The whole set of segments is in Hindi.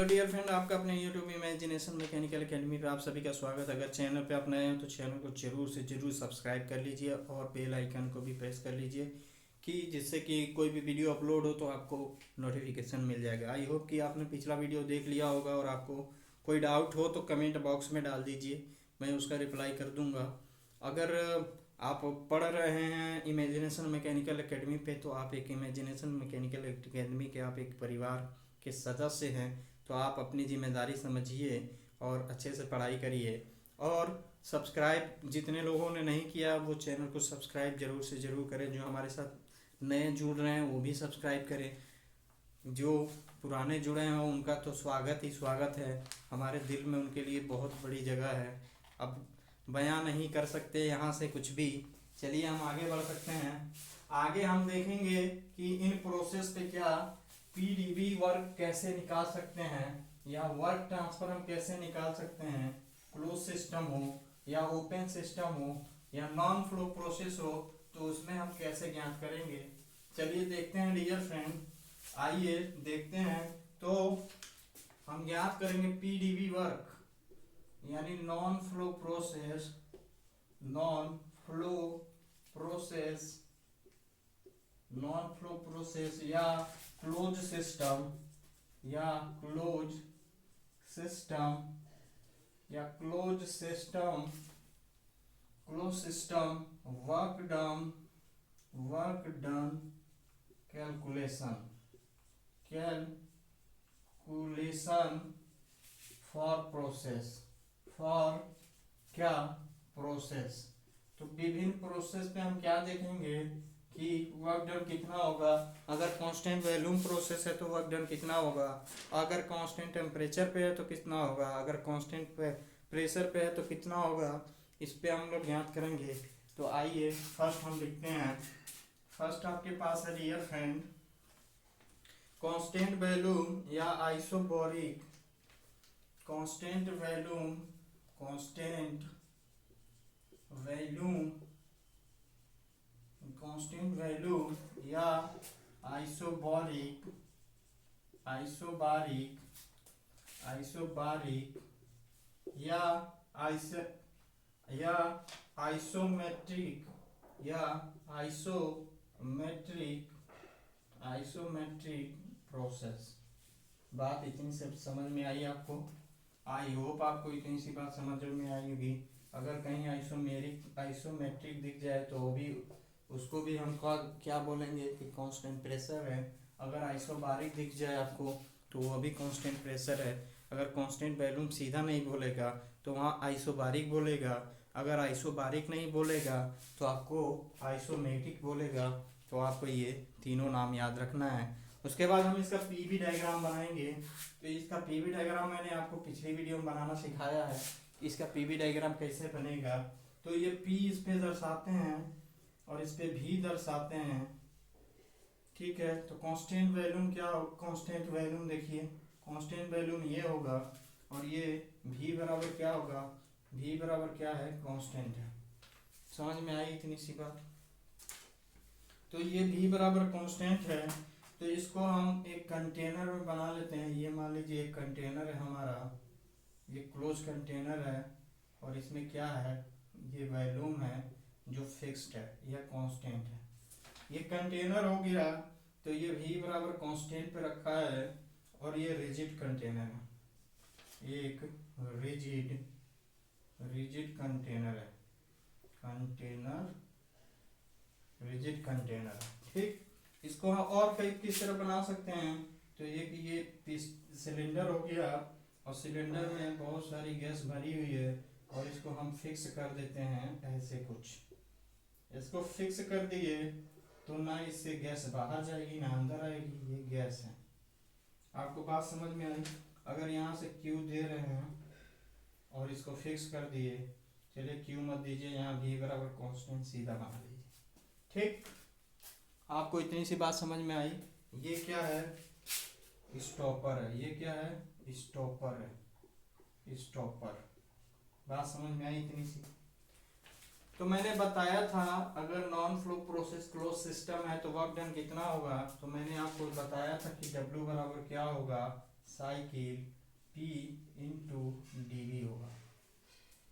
तो डियर फ्रेंड, आपका अपने यूट्यूब इमेजिनेशन मैकेनिकल एकेडमी पे आप सभी का स्वागत है। अगर चैनल पे आप नए हैं तो चैनल को जरूर से जरूर सब्सक्राइब कर लीजिए और बेल आइकन को भी प्रेस कर लीजिए कि जिससे कि कोई भी वीडियो अपलोड हो तो आपको नोटिफिकेशन मिल जाएगा। आई होप कि आपने पिछला वीडियो देख लिया होगा और आपको कोई डाउट हो तो कमेंट बॉक्स में डाल दीजिए, मैं उसका रिप्लाई कर दूँगा। अगर आप पढ़ रहे हैं इमेजिनेशन मैकेनिकल एकेडमी पे तो आप एक इमेजिनेशन मैकेनिकल एकेडमी के आप एक परिवार के सदस्य हैं, तो आप अपनी जिम्मेदारी समझिए और अच्छे से पढ़ाई करिए। और सब्सक्राइब जितने लोगों ने नहीं किया वो चैनल को सब्सक्राइब जरूर से ज़रूर करें। जो हमारे साथ नए जुड़ रहे हैं वो भी सब्सक्राइब करें, जो पुराने जुड़े हैं उनका तो स्वागत ही स्वागत है। हमारे दिल में उनके लिए बहुत बड़ी जगह है। अब बयां नहीं कर सकते यहाँ से कुछ भी। चलिए हम आगे बढ़ सकते हैं। आगे हम देखेंगे कि इन प्रोसेस पे क्या पीडीबी वर्क कैसे निकाल सकते हैं या वर्क ट्रांसफर हम कैसे निकाल सकते हैं। क्लोज सिस्टम हो या ओपन सिस्टम हो या नॉन फ्लो प्रोसेस हो तो उसमें हम कैसे ज्ञात करेंगे। चलिए देखते हैं डियर फ्रेंड, आइए देखते हैं। तो हम ज्ञात करेंगे पीडीबी वर्क यानी non flow process, non flow process, non flow process या क्लोज सिस्टम या क्लोज सिस्टम या close system, close system work done calculation for process, for क्या प्रोसेस। तो विभिन्न प्रोसेस पे हम क्या देखेंगे कि वर्क डन कितना होगा। अगर कांस्टेंट वॉल्यूम प्रोसेस है तो वर्क डन कितना होगा, अगर कांस्टेंट टेम्परेचर पे है तो कितना होगा, अगर कांस्टेंट प्रेशर पे है तो कितना होगा। इस पे हम लोग ज्ञात करेंगे। तो आइए फर्स्ट हम लिखते हैं। फर्स्ट आपके पास है डियर फ्रेंड कांस्टेंट वॉल्यूम या isobaric, constant volume, constant volume, constant volume या आइसोबैरिक, आइसोबैरिक, आइसोबैरिक या आइसोमेट्रिक या आइसोमेट्रिक, आइसोमेट्रिक प्रोसेस। बात इतनी सब समझ में आई आपको? आई होप आपको इतनी सी बात समझ में आई होगी। अगर कहीं आइसोमेट्रिक दिख जाए तो वो भी, उसको भी हम क्या बोलेंगे कि कांस्टेंट प्रेशर है। अगर आइसोबारिक दिख जाए आपको तो वो भी कांस्टेंट प्रेशर है। अगर कांस्टेंट वॉल्यूम सीधा नहीं बोलेगा तो वहाँ आइसोबारिक बोलेगा। अगर आइसोबारिक नहीं बोलेगा तो आपको आइसोमेट्रिक बोलेगा। तो आपको ये तीनों नाम याद रखना है। उसके बाद हम इसका पीवी डायग्राम बनाएंगे। तो इसका पीवी डायग्राम मैंने आपको पिछली वीडियो में बनाना सिखाया है कि इसका पीवी डायग्राम कैसे बनेगा। तो ये पी इस पे दर्शाते हैं और इस पे भी दर्शाते हैं, ठीक है। तो कांस्टेंट वॉल्यूम क्या हो, कांस्टेंट वॉल्यूम देखिए कांस्टेंट वॉल्यूम ये होगा और ये भी बराबर क्या होगा, भी बराबर क्या है, कांस्टेंट है। समझ में आई इतनी सी बात? तो ये भी बराबर कांस्टेंट है। तो इसको हम एक कंटेनर में बना लेते हैं। ये मान लीजिए एक कंटेनर है हमारा, ये क्लोज कंटेनर है और इसमें क्या है, ये वॉल्यूम है जो फिक्स्ड है, यह कांस्टेंट है। ये कंटेनर हो गया। तो ये भी बराबर कांस्टेंट पे रखा है और ये रिजिड कंटेनर है, एक रिजिड कंटेनर है, कंटेनर रिजिड कंटेनर, ठीक। इसको हम और कई किस तरह बना सकते हैं। तो ये सिलेंडर हो गया और सिलेंडर में बहुत सारी गैस भरी हुई है और इसको हम फिक्स कर देते हैं ऐसे कुछ। इसको फिक्स कर दिए तो ना इससे गैस बाहर जाएगी ना अंदर आएगी, ये गैस है। आपको बात समझ में आई? अगर यहाँ से क्यू दे रहे हैं और इसको फिक्स कर दिए, चलिए क्यू मत दीजिए, यहाँ भी बराबर कांस्टेंट सीधा बना दीजिए, ठीक। आपको इतनी सी बात समझ में आई? ये क्या है, स्टॉपर है। ये क्या है, स्टॉपर है, स्टॉपर। बात समझ में आई इतनी सी? तो मैंने बताया था अगर non flow process close system है तो वर्क डन कितना होगा। तो मैंने आपको बताया था कि W बराबर क्या होगा, साइकिल P इंटू dV होगा।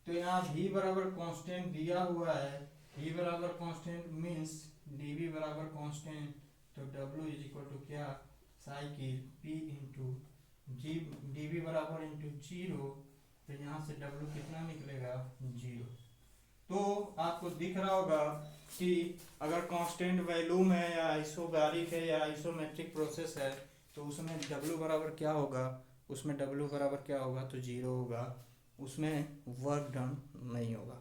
तो यहाँ v बराबर कांस्टेंट दिया हुआ है, v बराबर कांस्टेंट मीन्स dV बराबर कांस्टेंट, तो W इज इक्वल टू क्या, साइकिल P इंटू जी, dV बराबर इंटू 0, तो यहाँ से W कितना निकलेगा, 0। तो आपको दिख रहा होगा कि अगर कांस्टेंट वैल्यूम है या आइसोबैरिक है या आइसोमेट्रिक प्रोसेस है तो उसमें W बराबर क्या होगा, उसमें W बराबर क्या होगा, तो 0 होगा, उसमें वर्क डन नहीं होगा।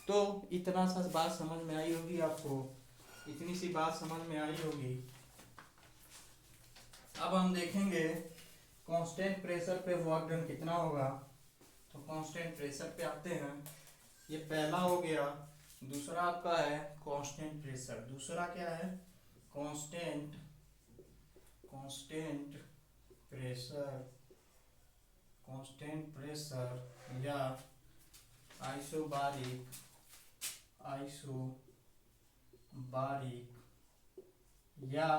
तो इतना सा बात समझ में आई होगी आपको, इतनी सी बात समझ में आई होगी। अब हम देखेंगे कांस्टेंट प्रेशर पे वर्क डन कितना होगा। तो कांस्टेंट प्रेशर पे आते हैं, ये पहला हो गया। दूसरा आपका है कांस्टेंट प्रेशर, दूसरा क्या है, कांस्टेंट प्रेशर, कांस्टेंट प्रेशर या आइसोबारिक या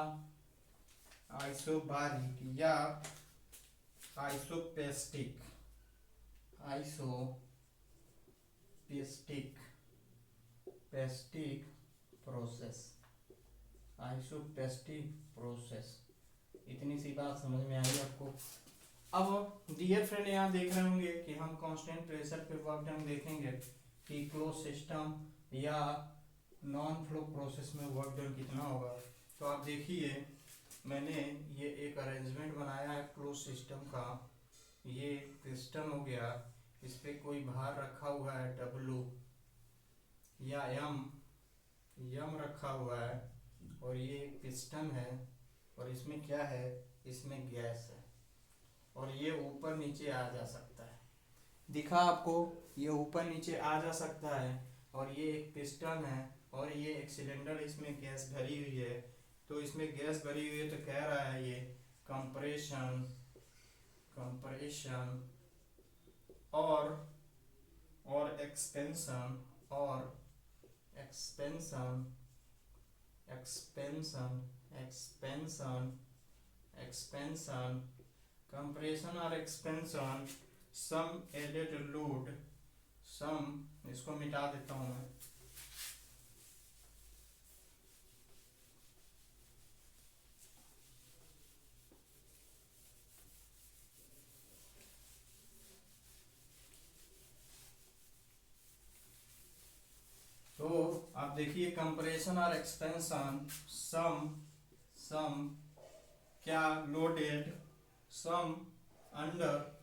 आइसोपेस्टिक प्रोसेस। इतनी सी बात समझ में आई आपको। अब डियर फ्रेंड यहाँ देख रहे होंगे कि हम कांस्टेंट प्रेशर पे वर्क डन देखेंगे कि क्लोज सिस्टम या नॉन फ्लो प्रोसेस में वर्क डन कितना होगा। तो आप देखिए मैंने ये एक अरेंजमेंट बनाया है क्लोज सिस्टम का, ये पिस्टन हो गया, इस पे कोई भार रखा हुआ है W या M रखा हुआ है, और ये पिस्टन है और इसमें क्या है, इसमें गैस है, और ये ऊपर नीचे आ जा सकता है। दिखा आपको, ये ऊपर नीचे आ जा सकता है, और ये एक पिस्टन है और ये एक सिलेंडर, इसमें गैस भरी हुई है। तो इसमें गैस भरी हुई है तो कह रहा है ये कंप्रेशन और एक्सपेंशन कंप्रेशन और एक्सपेंशन सम एडेड लोड, सम इसको मिटा देता हूं मैं, तो आप देखिए कंप्रेशन और एक्सपेंशन सम क्या लोडेड, सम अंडर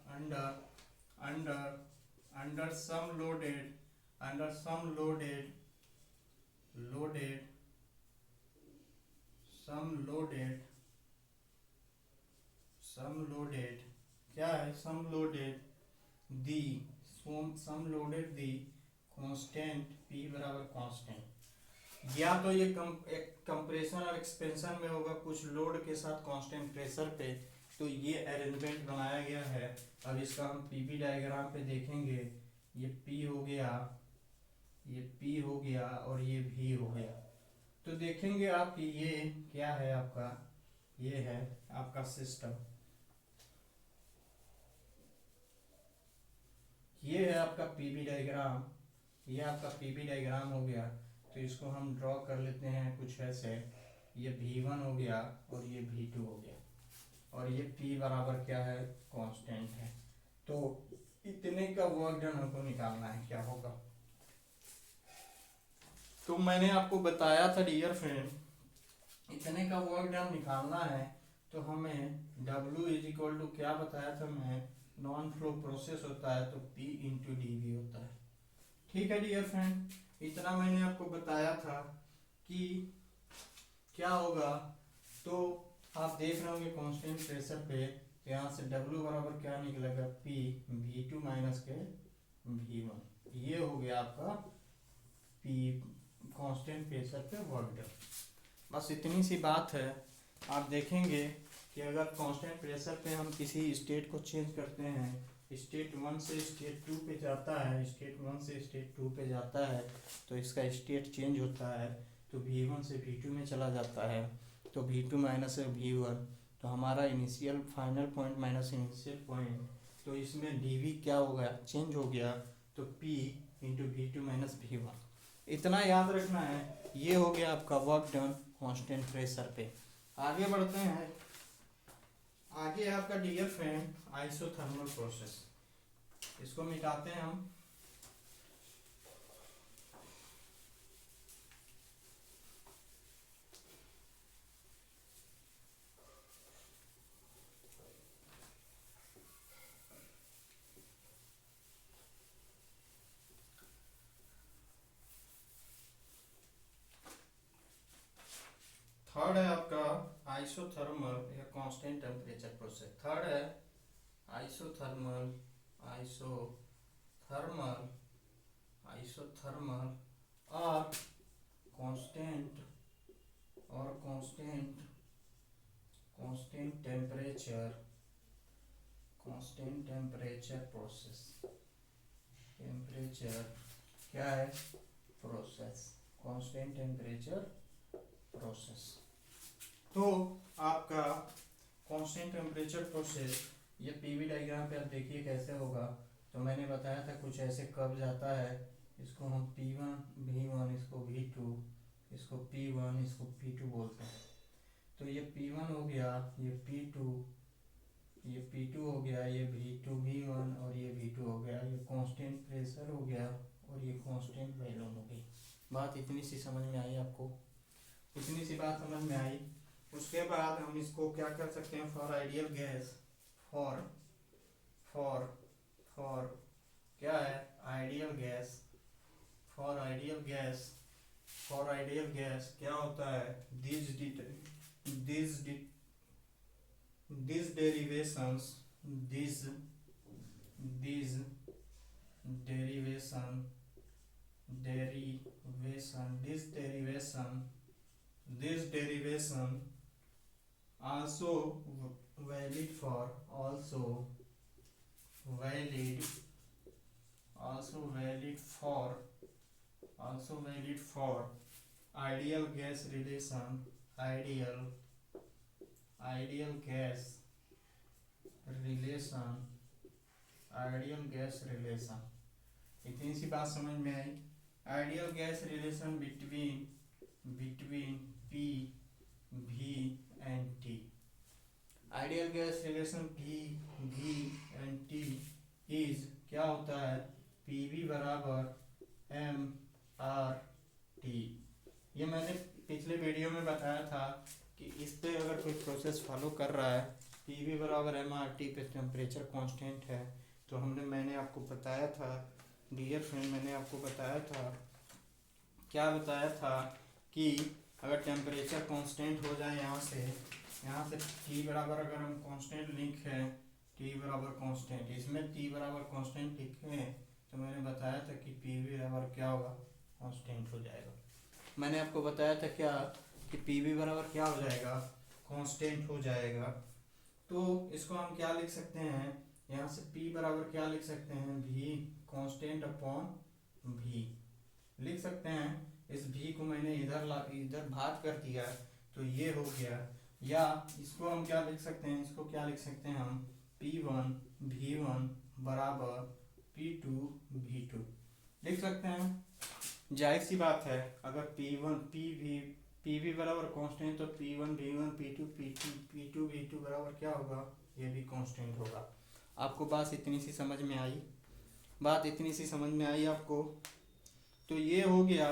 सम लोडेड क्या है, सम लोडेड दी कांस्टेंट P बराबर कांस्टेंट, या तो ये कंप्रेशन और एक्सपेंशन में होगा कुछ लोड के साथ कांस्टेंट प्रेशर पे। तो ये अरेंजमेंट बनाया गया है। अब इसका हम पीवी डायग्राम पे देखेंगे, ये P हो गया, ये P हो गया और ये V हो गया। तो देखेंगे आप कि ये क्या है आपका, ये है आपका सिस्टम, ये है आपका पीवी डायग्राम, ये आपका पीवी डायग्राम हो गया। तो इसको हम ड्रॉ कर लेते हैं कुछ ऐसे, ये V1 हो गया और ये V2 हो गया, और ये P बराबर क्या है, कांस्टेंट है। तो इतने का वर्क डन हमको निकालना है, क्या होगा। तो मैंने आपको बताया था डियर फ्रेंड, इतने का वर्क डन निकालना है तो हमें W इज इक्वल टू क्या बताया था मैं, नॉन फ्लो प्रोसेस होता है तो P इंटू dV होता है। ठीक है डियर फ्रेंड, इतना मैंने आपको बताया था कि क्या होगा। तो आप देख रहे होंगे कांस्टेंट प्रेशर पे, यहाँ से W बराबर क्या निकलेगा, P V2 माइनस के V1, ये हो गया आपका P कांस्टेंट प्रेशर पे वर्क डन। बस इतनी सी बात है। आप देखेंगे कि अगर कांस्टेंट प्रेशर पे हम किसी स्टेट को चेंज करते हैं, स्टेट 1 से स्टेट 2 पे जाता है, स्टेट 1 से स्टेट 2 पे जाता है, तो इसका स्टेट चेंज होता है, तो V1 से V2 में चला जाता है, तो V2 माइनस V1, तो तो हमारा initial final point minus initial point, तो इसमें dv क्या हो गया, चेंज हो गया, तो p into V two minus V one. इतना याद रखना है। ये हो गया आपका वर्क डन कांस्टेंट प्रेशर पे। आगे बढ़ते हैं। आगे आपका डियर फ्रेंड आइसोथर्मल प्रोसेस, इसको मिटाते हैं हम। थर्ड है आपका आइसोथर्मल या कांस्टेंट टेम्परेचर प्रोसेस। थर्ड है आइसोथर्मल, आइसोथर्मल, आइसोथर्मल और कांस्टेंट, और constant, constant temperature, constant temperature process. Temperature क्या है, प्रोसेस, कांस्टेंट टेम्परेचर प्रोसेस। तो आपका कांस्टेंट टेम्परेचर प्रोसेस, ये पीवी डायग्राम पे आप देखिए कैसे होगा। तो मैंने बताया था कुछ ऐसे कर्व जाता है, इसको हम P1 V1, इसको V2, इसको P1, इसको P2 बोलते हैं। तो ये P1 हो गया, ये P2, ये P2 हो गया, ये V2 V1 और ये V2 हो गया। ये कांस्टेंट प्रेशर हो गया और ये कांस्टेंट वॉल्यूम हो गई। बात इतनी सी समझ में आई आपको? इतनी सी बात समझ में आई। उसके बाद हम इसको क्या कर सकते हैं, फॉर आइडियल गैस, फॉर क्या है, ideal gas, for ideal gas, for ideal gas क्या होता है, this derivations, this derivation also valid for ideal gas relation, ideal gas relation। इतनी सी बात समझ में आई। Ideal gas relation between P, V and T। Ideal gas relation P, V and T is क्या होता है, PV बराबर MRT। ये मैंने पिछले वीडियो में बताया था कि इस पे अगर कोई प्रोसेस फॉलो कर रहा है, PV बराबर MRT पे टेम्परेचर कांस्टेंट है, तो मैंने आपको बताया था डियर फ्रेंड, मैंने आपको बताया था, क्या बताया था कि अगर टेम्परेचर कांस्टेंट हो जाए, यहाँ से T बराबर अगर हम कांस्टेंट लिखें, T बराबर कांस्टेंट, इसमें T बराबर कांस्टेंट लिखें, तो मैंने बताया था कि PV बराबर क्या होगा, कांस्टेंट हो जाएगा। मैंने आपको बताया था क्या कि PV बराबर क्या हो जाएगा, कांस्टेंट हो जाएगा। तो इसको हम क्या लिख सकते हैं, यहाँ से P बराबर क्या लिख सकते हैं, V कांस्टेंट अपॉन V लिख सकते हैं। इस V को मैंने इधर भाग कर दिया, तो ये हो गया। या इसको हम क्या लिख सकते हैं, इसको क्या लिख सकते हैं हम, P1 V1 बराबर P2 V2 लिख सकते हैं। जाहिर सी बात है, अगर PV बराबर कांस्टेंट, तो P1 V1 P2 V2 बराबर क्या होगा, ये भी कांस्टेंट होगा। आपको बात इतनी सी समझ में आई? बात इतनी सी समझ में आई आपको? तो ये हो गया।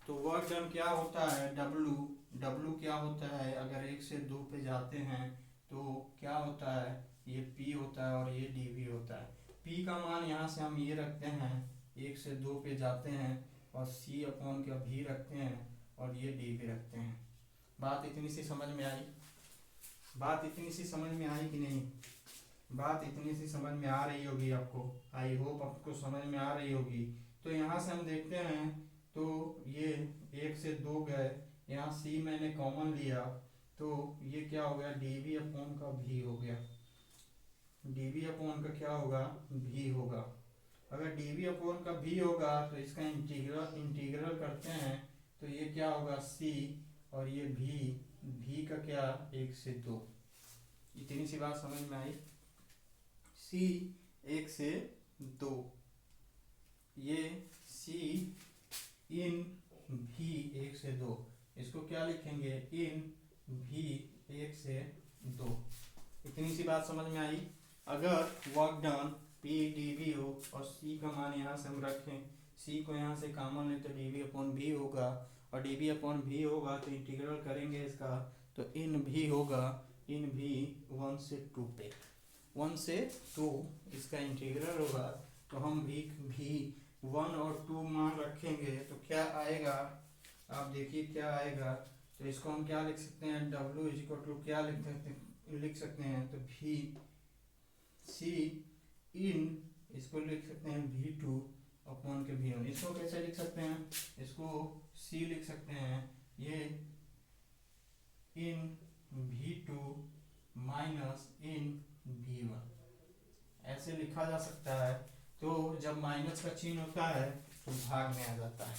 तो वर्क डन क्या होता है, W क्या होता है, अगर 1 से 2 पे जाते हैं तो क्या होता है, ये P होता है और ये dV होता है। P का मान यहाँ से हम ये रखते हैं, 1 से 2 पे जाते हैं, और C अपॉन का V रखते हैं, और ये dV रखते हैं। बात इतनी सी समझ में आई? बात इतनी सी समझ में आई कि नहीं? बात इतनी सी समझ में आ रही होगी आपको, आई होप आपको समझ में आ रही होगी। तो यहाँ से हम देखते हैं, तो ये 1 से 2 गए, यहाँ C मैंने कॉमन लिया, तो ये क्या हो गया, dV अपॉन का V हो गया। dV अपॉन का क्या होगा, V होगा। अगर dV अपॉन का V होगा, तो इसका इंटीग्रल करते हैं, तो ये क्या होगा, C और ये V का क्या, 1 से 2। इतनी सी बात समझ में आई। सी 1 से 2, ये सी इन भी 1 से 2, इसको क्या लिखेंगे, इन भी 1 से 2। इतनी सी बात समझ में आई। अगर work done P D V हो और सी का मान यहाँ से हम रखें, सी को यहाँ से कॉमन ले तो डी वी अपॉन भी होगा, और डी वी अपॉन भी होगा तो इंटीग्रल करेंगे इसका, तो इन भी होगा, इन भी 1 से 2 पे, 1 से 2 इसका इंटीग्रल होगा। तो हम भी 1 और 2 मान रखेंगे तो क्या आएगा, आप देखिए क्या आएगा। तो इसको हम क्या लिख सकते हैं, W इज इक्वल टू क्या लिख सकते हैं, तो भी सी इन, इसको लिख सकते हैं V2 अपॉन के V1। इसको कैसे लिख सकते हैं, इसको C लिख सकते हैं, ये इन V2 माइनस इन V1 ऐसे लिखा जा सकता है। तो जब माइनस का चिन्ह होता है तो भाग में आ जाता है,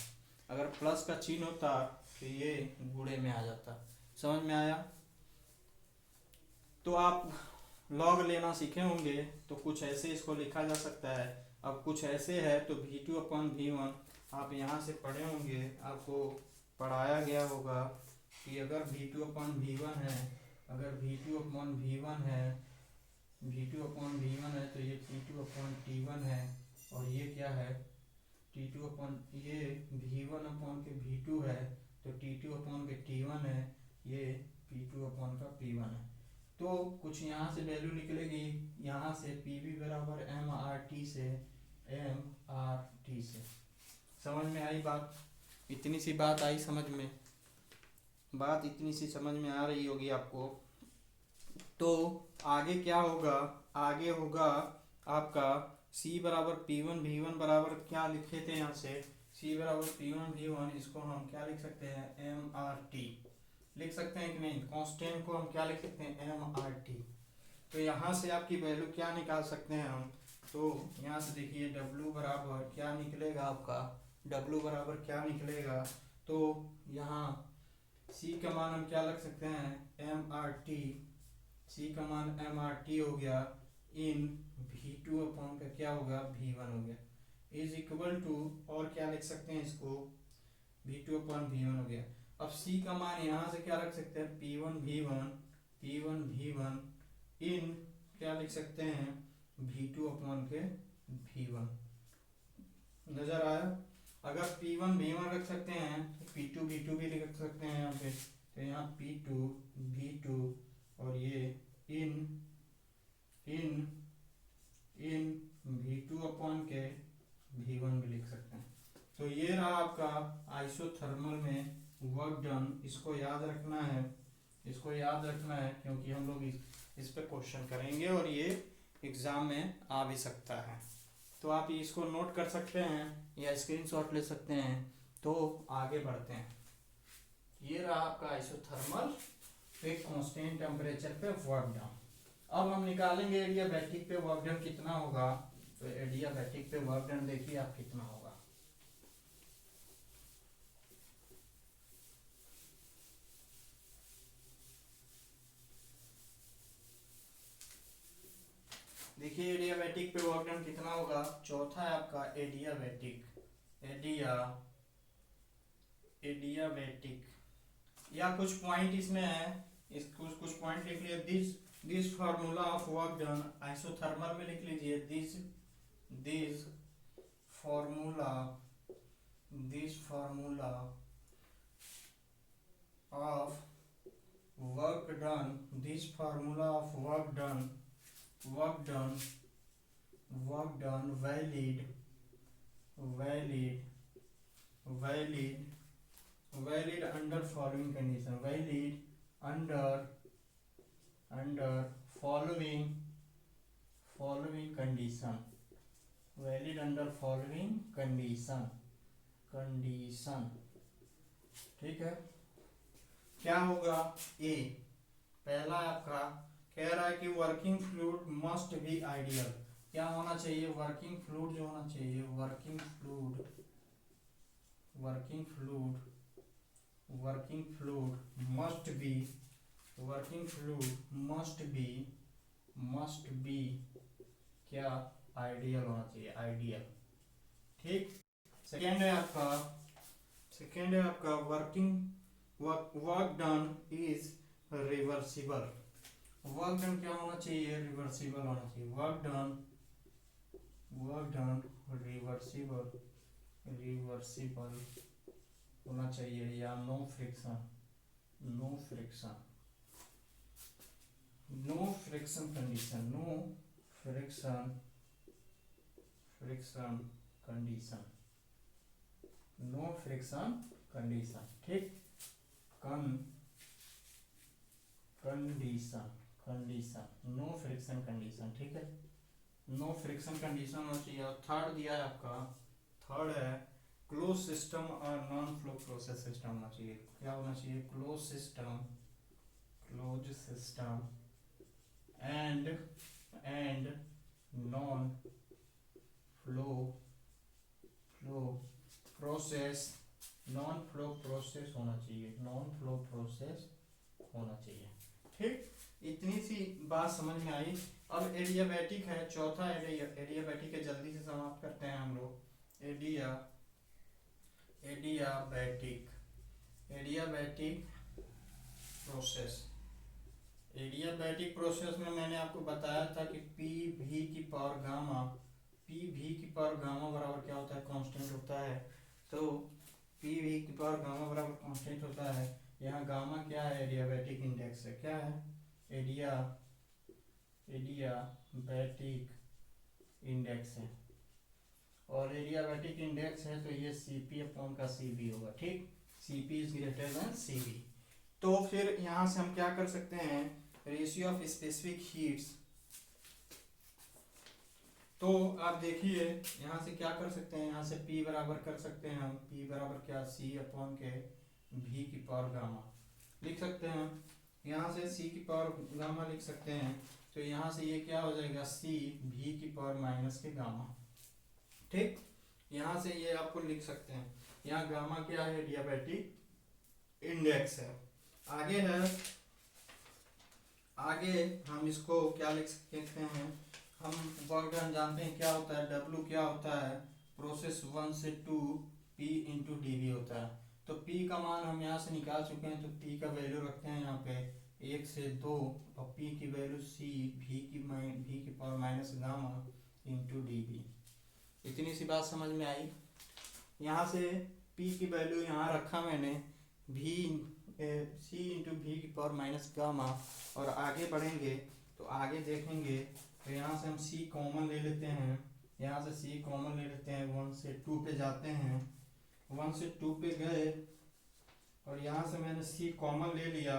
अगर प्लस का चिन्ह होता तो ये गुणे में आ जाता। समझ में आया। तो आप लॉग लेना सीखे होंगे तो कुछ ऐसे इसको लिखा जा सकता है। अब कुछ ऐसे है तो V2 अपॉन V1 आप यहाँ से पढ़े होंगे, आपको पढ़ाया गया होगा कि अगर V2 अपॉन V1 है, अगर V2 अपॉन V1 है, V2 अपॉन V1 है तो ये T2 अपॉन T1 है, और ये क्या है T2 अपॉन, ये V1 अपॉन के V2 है तो T2 अपॉन के T1 है, ये P2 अपॉन का P1 है। तो कुछ यहाँ से वैल्यू निकलेगी, यहाँ से PV बराबर MRT से, MRT से। समझ में आई बात, इतनी सी बात आई समझ में, बात इतनी सी समझ में आ रही होगी आपको। तो आगे क्या होगा, आगे होगा आपका C बराबर P1 V1 बराबर क्या लिखे थे यहाँ से, C बराबर P1 V1, इसको हम क्या लिख सकते हैं, MRT लिख सकते हैं कि नहीं, कांस्टेंट को हम क्या लिख सकते हैं, MRT। तो यहाँ से आपकी वैल्यू क्या निकाल सकते हैं हम, तो यहाँ से देखिए W बराबर क्या निकलेगा आपका, W बराबर क्या निकलेगा, तो यहाँ C का मान हम क्या रख सकते हैं, MRT, C का मान MRT हो गया, इन V2 अपॉन का क्या होगा, V1 हो गया, इज इक्वल टू, और क्या लिख सकते हैं इसको, V2 अपॉन V1 हो गया। अब C का मान यहाँ से क्या रख सकते हैं, P1 V1 इन क्या लिख सकते हैं, V2 अपॉन के V1। नजर आया। अगर P1 V1 रख सकते हैं तो P2 V2 भी लिख सकते हैं यहाँ पे, तो यहाँ P2 V2 और ये इन V2 अपॉन के V1 भी लिख सकते हैं। तो ये रहा आपका आइसोथर्मल में वर्क डन। इसको याद रखना है, इसको याद रखना है क्योंकि हम लोग इस पे क्वेश्चन करेंगे और ये एग्जाम में आ भी सकता है। तो आप इसको नोट कर सकते हैं या स्क्रीनशॉट ले सकते हैं। तो आगे बढ़ते हैं। ये रहा आपका आइसोथर्मल पे कांस्टेंट टेम्परेचर पे वर्क डन। अब हम निकालेंगे एडियाबैटिक पे वर्क डन कितना होगा। तो एडियाबैटिक पे वर्क डन देखिए आप कितना होगा। देखिए एडियाबैटिक पे वर्क डन कितना होगा। चौथा है आपका एडियाबैटिक, एडियाबैटिक या कुछ पॉइंट इसमें है, इस कुछ पॉइंट लिख लिए। This formula of work done isothermal में लिख लीजिए। This formula of work done, this formula of work done valid under following condition, under following condition। ठीक है। क्या होगा, ए पहला आपका कह रहा है कि working fluid must be ideal. क्या होना चाहिए, वर्किंग फ्लूइड जो होना चाहिए, working fluid must be working fluid must be क्या, आइडियल होना चाहिए, आइडियल। ठीक। सेकेंड है आपका work done is reversible. Work done क्या होना चाहिए, रिवर्सिबल होना चाहिए। वर्क डन रिवर्सिबल होना चाहिए, या no friction condition, no friction condition. ठीक। Condition no friction condition. ठीक है, नो फ्रिक्शन कंडीशन होना चाहिए। और थर्ड दिया है आपका, थर्ड है क्लोज सिस्टम और नॉन फ्लो प्रोसेस सिस्टम होना चाहिए। क्या होना चाहिए, close system and non flow process होना चाहिए, ठीक। इतनी सी बात समझ में आई। अब एडियाबैटिक है, चौथा एडियाबैटिक है, जल्दी से समाप्त करते हैं हम लोग। एडियाबैटिक प्रोसेस में मैंने आपको बताया था कि पी वी की पावर गामा बराबर क्या होता है, कांस्टेंट होता है। तो पी वी की पावर गामा बराबर कांस्टेंट होता है। यहाँ गामा क्या है, एडियाबैटिक इंडेक्स है। क्या है, एडियाबैटिक इंडेक्स है। और एडियाबैटिक इंडेक्स है तो ये Cp अपॉन का Cv होगा। ठीक, Cp is greater than Cv। तो फिर यहाँ से हम क्या कर सकते हैं, रेशियो ऑफ स्पेसिफिक हीट्स। तो आप देखिए यहाँ से क्या कर सकते हैं, यहाँ से P बराबर कर सकते हैं हम, P बराबर क्या, C अपॉन के V की पावर गामा लिख सकते हैं। यहाँ से C की पावर गामा लिख सकते हैं। तो यहाँ से ये क्या हो जाएगा, C V की पावर माइनस के गामा। ठीक, यहाँ से ये आपको लिख सकते हैं। यहाँ गामा क्या है, एडियाबैटिक इंडेक्स है। आगे हम इसको क्या लिख सकते हैं, हम वर्क डन जानते हैं क्या होता है, W क्या होता है, प्रोसेस 1 से 2 P इंटू डी होता है। तो P का मान हम यहाँ से निकाल चुके हैं, तो P का वैल्यू रखते हैं यहाँ पे 1 से 2, और P की वैल्यू C V की power minus gamma into D. इतनी सी बात समझ में आई। यहाँ से P की वैल्यू यहाँ रखा मैंने, C इंटू वी की पावर माइनस गामा। और आगे बढ़ेंगे तो आगे देखेंगे, तो यहाँ से हम C कॉमन ले लेते हैं, यहाँ से C कॉमन ले लेते हैं, 1 से 2 पे जाते हैं, 1 से 2 पे गए और यहाँ से मैंने C कॉमन ले लिया।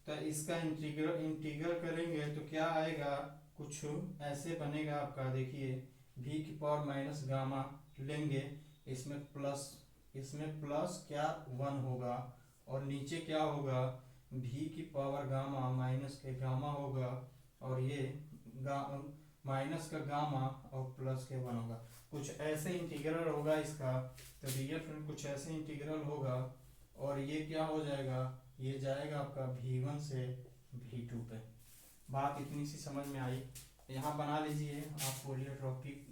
तो इसका इंटीग्रल करेंगे तो क्या आएगा, कुछ ऐसे बनेगा आपका। देखिए V की पावर माइनस गामा लेंगे, इसमें प्लस क्या 1 होगा, और नीचे क्या होगा, V की पावर गामा माइनस के गामा होगा, और ये माइनस का गामा और प्लस के 1 होगा। कुछ ऐसे इंटीग्रल होगा इसका। तो डियर फ्रेंड कुछ ऐसे इंटीग्रल होगा, और ये क्या हो जाएगा, ये जाएगा आपका V1 से V2 पे। बात इतनी सी समझ में आई। यहाँ बना लीजिए आप polytropic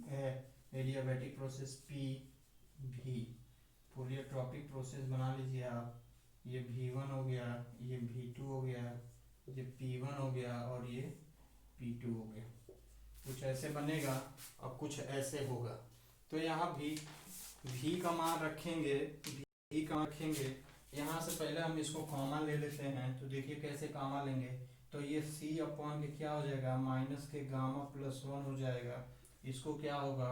adiabatic process PV, polytropic process बना लीजिए आप। ये V1 हो गया, ये V2 हो गया, ये P1 हो गया, और ये P2 हो गया। कुछ ऐसे बनेगा और कुछ ऐसे होगा। तो यहाँ V का मान रखेंगे, यहाँ से पहले हम इसको कॉमन ले लेते हैं। तो देखिए कैसे कॉमन लेंगे, तो ये C अपॉन के क्या हो जाएगा, माइनस के गामा प्लस 1 हो जाएगा। इसको क्या होगा,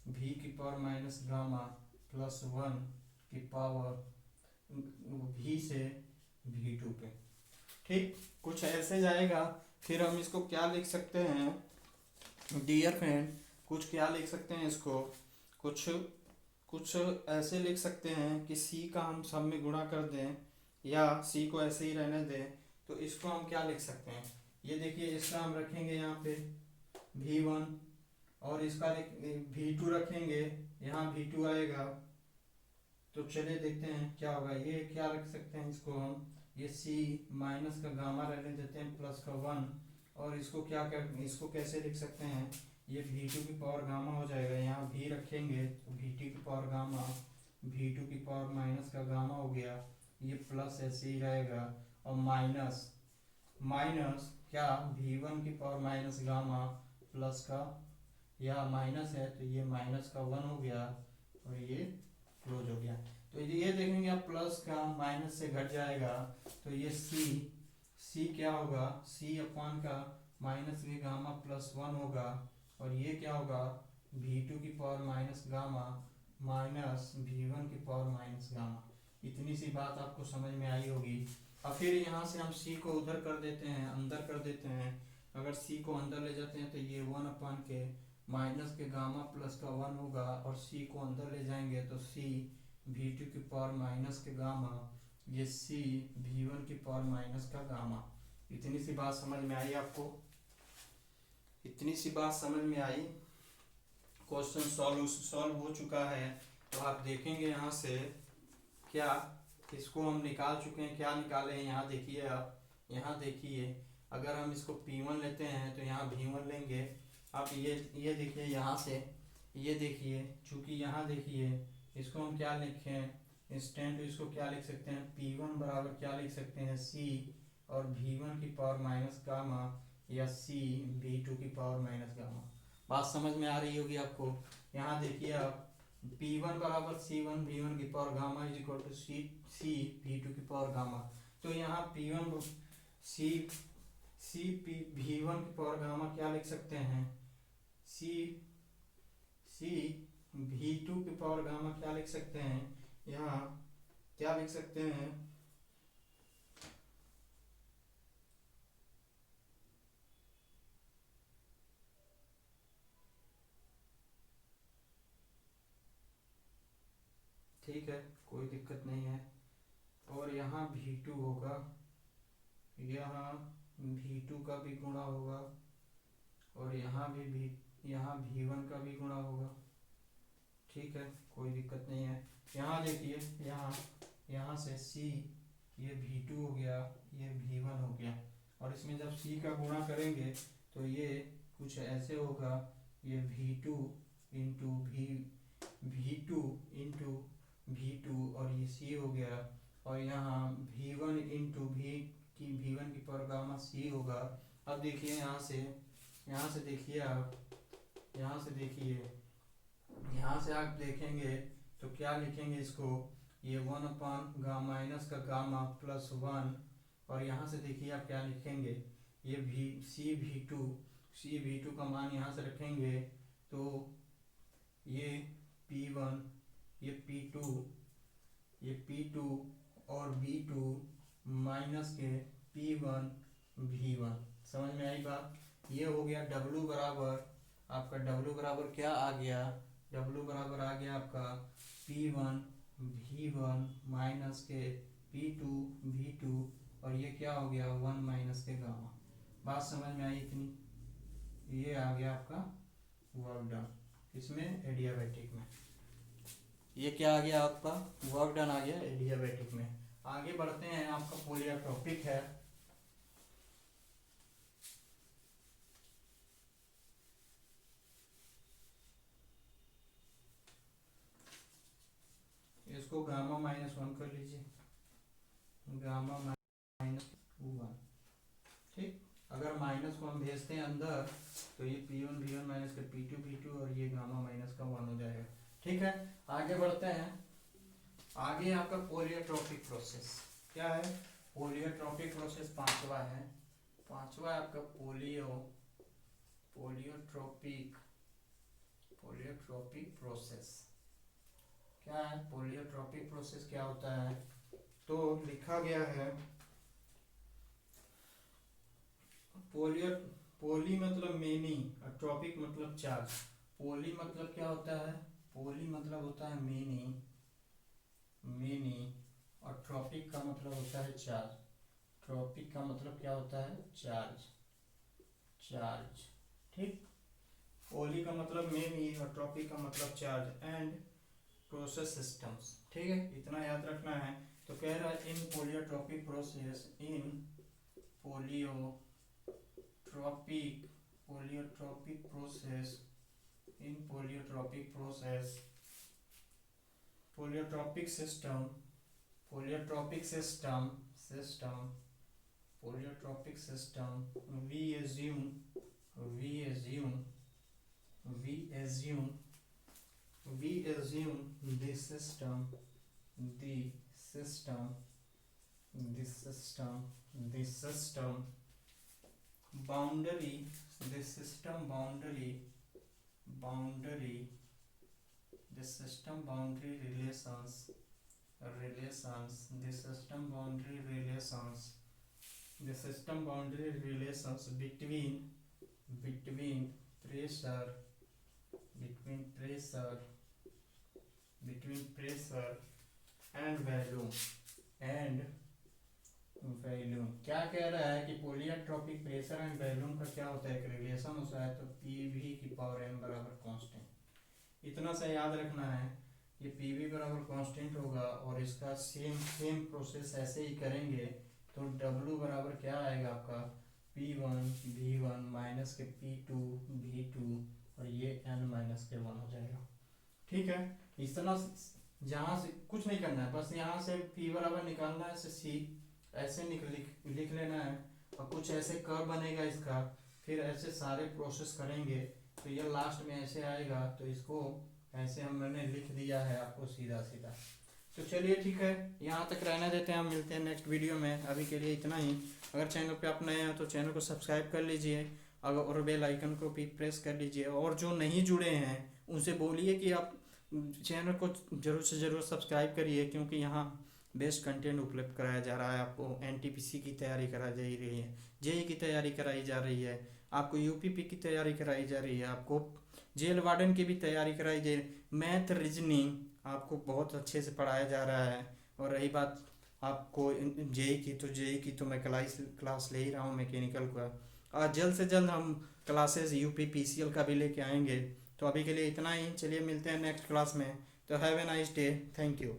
V की पावर माइनस गामा प्लस 1 की पावर V से V2 पे। ठीक, कुछ ऐसे जाएगा। फिर हम इसको क्या लिख सकते हैं डियर फ्रेंड, कुछ क्या लिख सकते हैं इसको, कुछ ऐसे लिख सकते हैं कि C का हम सब में गुणा कर दें, या C को ऐसे ही रहने दें। तो इसको हम क्या लिख सकते हैं, ये देखिए इसका हम रखेंगे यहाँ पे V1, और इसका V2 रखेंगे, यहाँ V2 आएगा। तो चलिए देखते हैं क्या होगा। ये क्या रख सकते हैं, इसको हम ये सी माइनस का गामा रहने देते हैं प्लस का 1, और इसको क्या कर इसको कैसे लिख सकते हैं, ये v2 की पावर गामा हो जाएगा, यहाँ v रखेंगे तो v2 की पावर गामा, v2 की पावर माइनस का गामा हो गया, ये प्लस ऐसे ही रहेगा, और माइनस माइनस क्या v1 की पावर माइनस गामा प्लस का, यह माइनस है तो ये माइनस का 1 हो गया और ये क्लोज हो गया। तो ये देखेंगे आप प्लस का माइनस से घट जाएगा तो ये सी क्या होगा, सी अपान का माइनस वी गामा प्लस 1 होगा, और ये क्या होगा v2 की power minus gamma minus v1 की पावर माइनस गामा। इतनी सी बात आपको समझ में आई होगी। अब फिर यहाँ से हम c को उधर कर देते हैं, अंदर कर देते हैं। अगर c को अंदर ले जाते हैं तो ये 1 अपान के माइनस के गामा प्लस का 1 होगा, और c को अंदर ले जाएंगे तो c v2 की पावर माइनस के गामा, ये c v1 की पावर माइनस का गामा। इतनी सी बात समझ में आई आपको, इतनी सी बात समझ में आई। क्वेश्चन सॉल्व हो चुका है। तो आप देखेंगे यहाँ से क्या इसको हम निकाल चुके हैं, क्या निकाले हैं यहाँ देखिए आप, यहाँ देखिए अगर हम इसको P1 लेते हैं तो यहाँ V1 लेंगे। आप ये देखिए यहाँ से, ये देखिए चूँकि यहाँ देखिए इसको हम क्या लिखें इंस्टेंट, इसको क्या लिख सकते हैं P1 बराबर क्या लिख सकते हैं C और V1 की पावर माइनस गामा, या C V2 की पावर माइनस गामा। बात समझ में आ रही होगी आपको। यहाँ देखिए आप P1 बराबर C1 V1 की power gamma is equal to C V2 की पावर गामा। तो यहाँ P1 C V1 की पावर गामा क्या लिख सकते हैं, C V2 की पावर गामा क्या लिख सकते हैं, यहाँ क्या लिख सकते हैं, ठीक है कोई दिक्कत नहीं है। और यहाँ V2 होगा, यहाँ V2 का भी गुणा होगा, और यहाँ V1 का भी गुणा होगा, ठीक है कोई दिक्कत नहीं है। यहाँ देखिए यहाँ से C ये V2 हो गया, ये V1 हो गया, और इसमें जब C का गुणा करेंगे तो ये कुछ ऐसे होगा, ये V2 इंटू V2 और ये C हो गया, और यहाँ V1 इंटू V1 की पावर गामा C होगा। अब देखिए यहाँ से देखिए आप, यहाँ से आप देखेंगे तो क्या लिखेंगे इसको, ये 1 अपान गामा माइनस का गामा प्लस 1, और यहाँ से देखिए आप क्या लिखेंगे, ये C V2 का मान यहाँ से रखेंगे तो ये P1 ये P2 और V2 माइनस के P1 V1। समझ में आई बात। ये हो गया W बराबर आपका, W बराबर क्या आ गया, W बराबर आ गया आपका P1 V1 माइनस के P2 V2, और ये क्या हो गया 1 माइनस के गामा। बात समझ में आई इतनी। ये आ गया आपका वर्क डन, इसमें एडियाबैटिक में ये क्या आ गया आपका वर्क डन आ गया एडियाबैटिक में। आगे बढ़ते हैं, आपका पॉलीटॉपिक है। इसको गामा -1 कर लीजिए, गामा -1, ठीक। अगर माइनस को हम भेजते हैं अंदर तो ये P1 V1 माइनस का P2 V2 और ये गामा माइनस का 1 हो जाएगा, ठीक है। आगे बढ़ते हैं। आगे आपका पॉलीटॉपिक प्रोसेस क्या है, पॉलीटॉपिक प्रोसेस पांचवा है। पांचवा आपका पॉलीटॉपिक प्रोसेस क्या है। पॉलीटॉपिक प्रोसेस क्या होता है, तो लिखा गया है पोली मतलब मेनी और ट्रॉपिक मतलब चार्ज। पोली मतलब क्या होता है, पोली मतलब होता है मेनी और ट्रॉपिक का मतलब होता है चार्ज। ट्रॉपिक का मतलब क्या होता है, चार्ज, ठीक। पोली का मतलब मेनी और ट्रॉपिक का मतलब चार्ज। एंड प्रोसेस सिस्टम्स, ठीक है, इतना याद रखना है। तो कह रहा है in polytropic process, in polytropic polytropic process, in polytropic process, polytropic system, polytropic system system polytropic system, we assume we assume we assume we assume the system the system the system the system boundary the system boundary boundary the system boundary relations the system boundary relations the system boundary relations between pressure between pressure between pressure and volume क्या कह रहा है कि पोलियोट्रोपिक प्रेशर एंड वॉल्यूम का क्या होता है, एक रिलेशन होता है। तो पीवी की पावर एम बराबर कांस्टेंट, इतना सा याद रखना है कि पीवी बराबर कांस्टेंट होगा और इसका सेम प्रोसेस ऐसे ही करेंगे तो डब्लू बराबर क्या आएगा आपका P1 V1 माइनस के P2 V2 और ये n माइनस के 1 हो जाएगा। ठीक है, इस तरह जहाँ से कुछ नहीं करना है, बस यहाँ से P बराबर निकालना है, C ऐसे लिख लेना है और कुछ ऐसे कर्व बनेगा इसका, फिर ऐसे सारे प्रोसेस करेंगे तो ये लास्ट में ऐसे आएगा। तो इसको ऐसे हमने लिख दिया है आपको सीधा सीधा। तो चलिए ठीक है, यहाँ तक रहने देते हैं, हम मिलते हैं नेक्स्ट वीडियो में। अभी के लिए इतना ही। अगर चैनल पे आप नए हैं तो चैनल को सब्सक्राइब कर लीजिए अगर और बेल आइकन को भी प्रेस कर लीजिए, और जो नहीं जुड़े हैं उनसे बोलिए कि आप चैनल को ज़रूर से ज़रूर सब्सक्राइब करिए, क्योंकि यहाँ बेस्ट कंटेंट उपलब्ध कराया जा रहा है। आपको एनटीपीसी की तैयारी कराई जा रही है, जेई की तैयारी कराई जा रही है, आपको यूपीपी की तैयारी कराई जा रही है, आपको जेल वार्डन की भी तैयारी कराई जा रही है, मैथ रीजनिंग आपको बहुत अच्छे से पढ़ाया जा रहा है। और रही बात आपको जेई की तो मैं क्लास ले ही रहा हूँ मैकेनिकल का, और जल्द से जल्द हम क्लासेस यूपी पीसीएल का भी लेके आएंगे। तो अभी के लिए इतना ही, चलिए मिलते हैं नेक्स्ट क्लास में। तो have a nice day, thank you.